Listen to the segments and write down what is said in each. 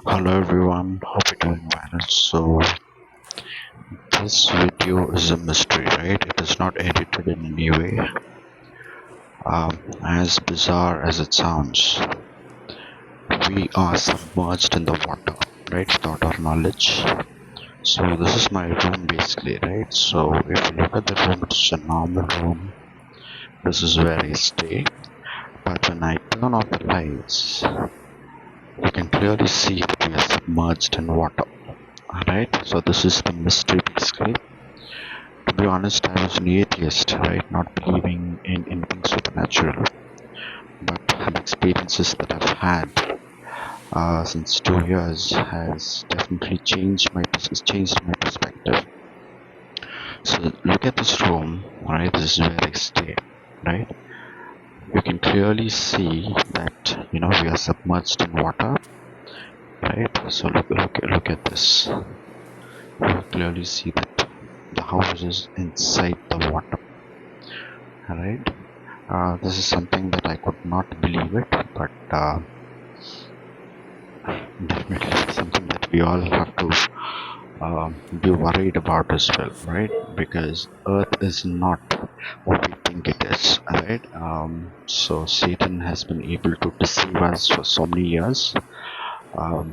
Hello everyone, hope you're doing well. So this video is a mystery, right? It is not edited in any way. As bizarre as it sounds, we are submerged in the water, right? Without our knowledge. So this is my room basically, right? So if you look at the room, it's a normal room. This is where I stay. But when I turn off the lights, you can clearly see that we are submerged in water. Alright, so this is the mystery basically. To be honest, I was an atheist, right? Not believing in anything supernatural. But the experiences that I've had since 2 years has definitely changed my perspective. So look at this room, right? This is where I stay, right? You can clearly see that we are submerged in water, right? So look at this. You clearly see that the house is inside the water, right? This is something that I could not believe it, but definitely something that we all have to be worried about as well, right? Because Earth is not what we think it is, right? So Satan has been able to deceive us for so many years. Um,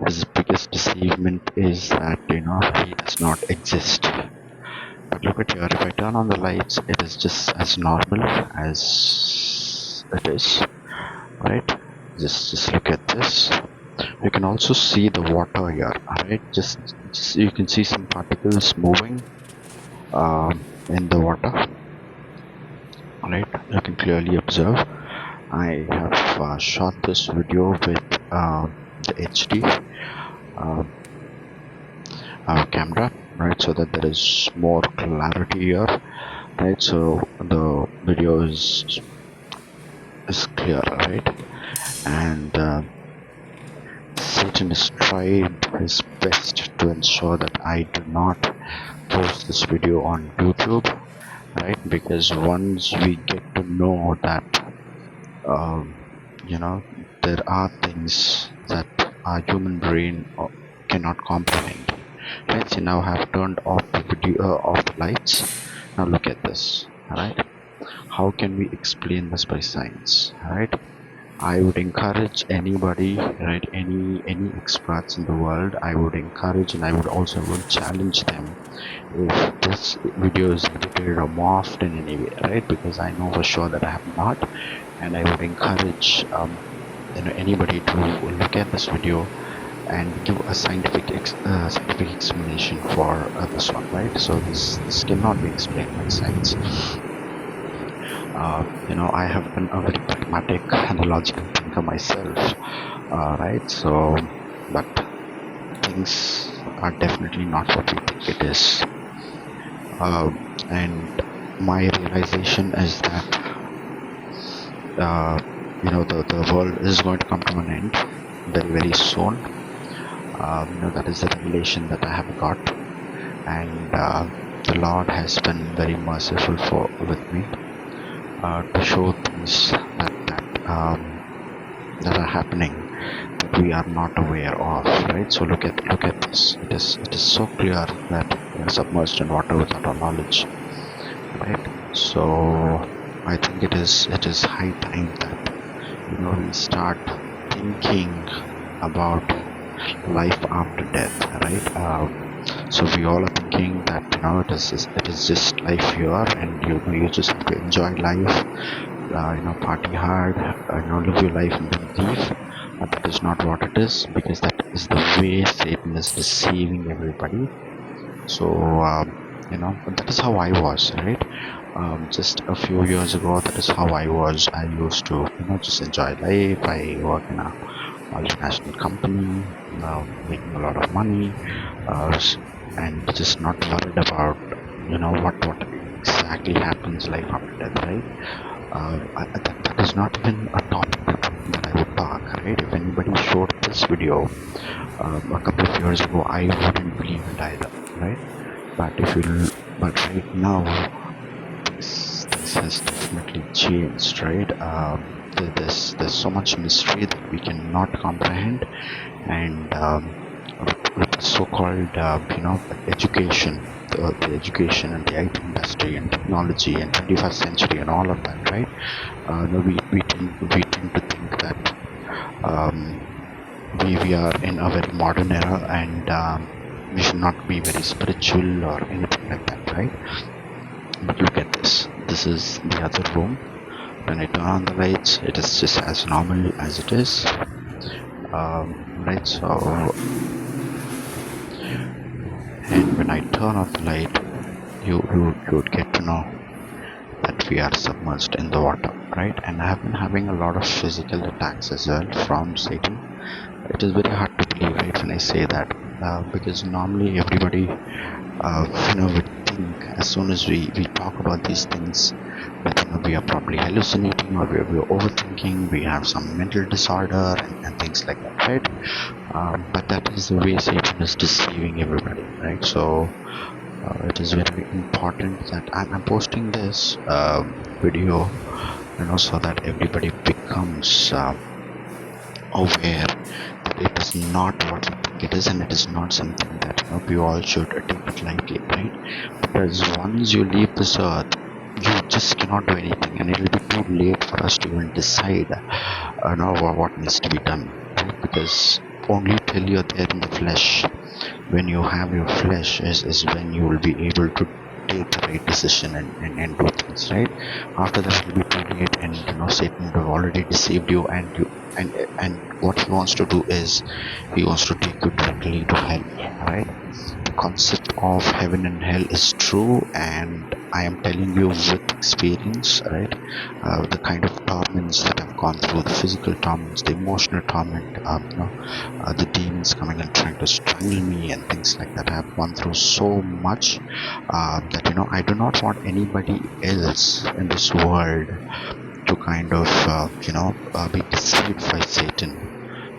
his biggest deceivement is that he does not exist. But look at here, if I turn on the lights, it is just as normal as it is, right? Just look at this. You can also see the water here, right? Just you can see some particles moving in the water, right? You can clearly observe. I have shot this video with the HD camera, right? So that there is more clarity here, right? So the video is clear, right? And Satan has tried his best to ensure that I do not post this video on YouTube, right? Because once we get to know that there are things that our human brain cannot comprehend. Let's see, now I have turned off the video, off the lights. Now look at this, right? How can we explain this by science, right? I would encourage anybody, right, any experts in the world, I would encourage, and I would also challenge them if this video is edited or morphed in any way, right? Because I know for sure that I have not, and I would encourage anybody to look at this video and give a scientific explanation for this one, right? So this cannot be explained by science. I have been a very pragmatic and logical thinker myself, right? So, but things are definitely not what we think it is. And my realization is that, the world is going to come to an end very, very soon. That is the revelation that I have got. And the Lord has been very merciful with me. To show things that are happening that we are not aware of, right? So look at this. It is so clear that we are submerged in water without our knowledge, right? So I think it is high time that we start thinking about life after death, right? So we all are thinking that it is just life here, and you just have to enjoy life, party hard, live your life and then leave. But that is not what it is, because that is the way Satan is deceiving everybody. So that is how I was, right? Just a few years ago, that is how I was. I used to just enjoy life. I work in a multinational company, making a lot of money, and just not worried about what exactly happens life after death, right? That is not even a topic that I would talk, right? If anybody showed this video a couple of years ago, I wouldn't believe it either, right? But right now, this has definitely changed, right? there's so much mystery that we cannot comprehend. And with the so-called education, the education and the IT industry and technology and 21st century and all of that, right? No, we tend to think that um, we are in a very modern era, and we should not be very spiritual or anything like that, right? But look at this. This is the other room. When I turn on the lights, it is just as normal as it is. Right, so, and when I turn off the light, you would get to know that we are submerged in the water, right? And I have been having a lot of physical attacks as well from Satan. It is very hard to believe, right, when I say that, because normally everybody would think as soon as we talk about these things that we are probably hallucinating, or we're overthinking, we have some mental disorder and things like that, right? But that is the way Satan is deceiving everybody, right? So it is very important that I'm posting this video, so that everybody becomes aware that it is not what we think it is, and it is not something that we all should take it lightly, right? Because once you leave this earth, you just cannot do anything, and it will be too late for us to even decide what needs to be done, right? Because only till you're there in the flesh, when you have your flesh, is when you will be able to take the right decision and do things, right? After that, it will be too late, and Satan would have already deceived you, and what he wants to do is he wants to take you directly to hell, right? The concept of heaven and hell is true, and I am telling you with experience, right? The kind of torments that I've gone through, the physical torments, the emotional torment, the demons coming and trying to strangle me and things like that. I've gone through so much that I do not want anybody else in this world to kind of be deceived by Satan.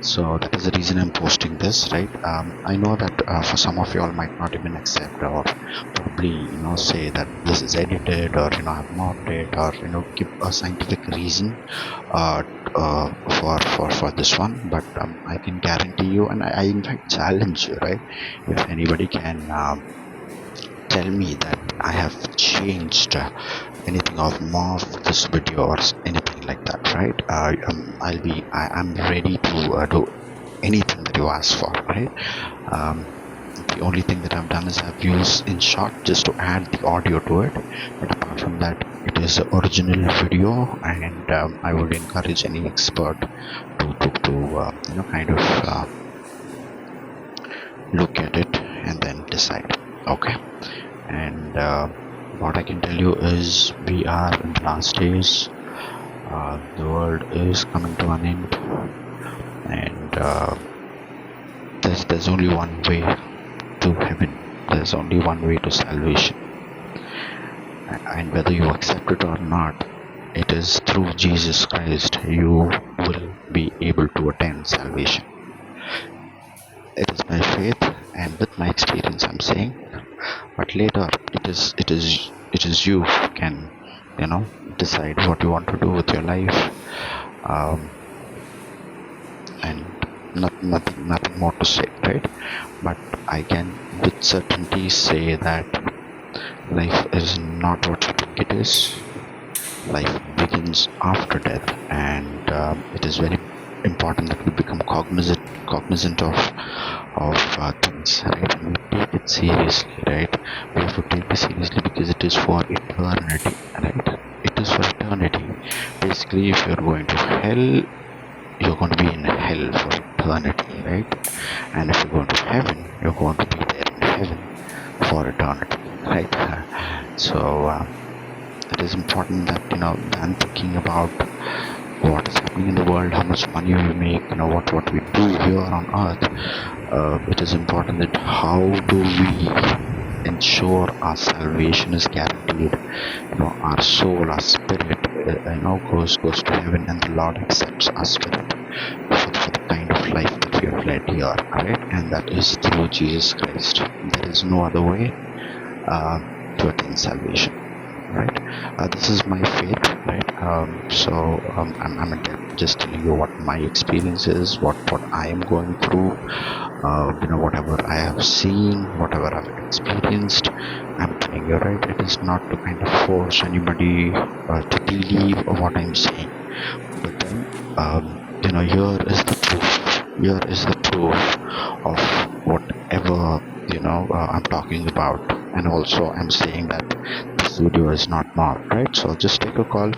So that is the reason I'm posting this, right? I know that for some of you all might not even accept, or probably say that this is edited, or I've mocked it, or give a scientific reason for this one. But I can guarantee you, and I in fact challenge you, right? If anybody can tell me that I have changed anything of morphed this video or anything like that, right? I'm ready to do anything that you ask for, right? The only thing that I've done is I've used InShot just to add the audio to it, but apart from that, it is the original video, and I would encourage any expert to kind of look at it and then decide. Okay. And what I can tell you is we are in the last days. The world is coming to an end, and there's only one way to heaven. There's only one way to salvation, and whether you accept it or not, it is through Jesus Christ you will be able to attain salvation. It is my faith and with my experience I'm saying, but later it is you who can decide what you want to do with your life, and nothing more to say, right? But I can with certainty say that life is not what you think it is. Life begins after death, and it is very important that we become cognizant of things, right? And we take it seriously, right? We have to take it seriously because it is for eternity, right? It is for eternity. Basically, if you're going to hell, you're going to be in hell for eternity, right? And if you're going to heaven, you're going to be there in heaven for eternity, right? So it is important that than thinking about what is happening in the world, how much money we make, what we do here on earth, it is important that how do we ensure our salvation is guaranteed. Our soul, our spirit goes to heaven, and the Lord accepts our spirit for the kind of life that we have led here, right? And that is through Jesus Christ. There is no other way to attain salvation. right? This is my faith, right? I'm just telling you what my experience is, what I am going through, whatever I have seen, whatever I've experienced. I'm telling you, right? It is not to kind of force anybody to believe what I'm saying. But then, here is the proof. Here is the proof of whatever I'm talking about, and also I'm saying that this video is not marked, right? So I'll just take a call.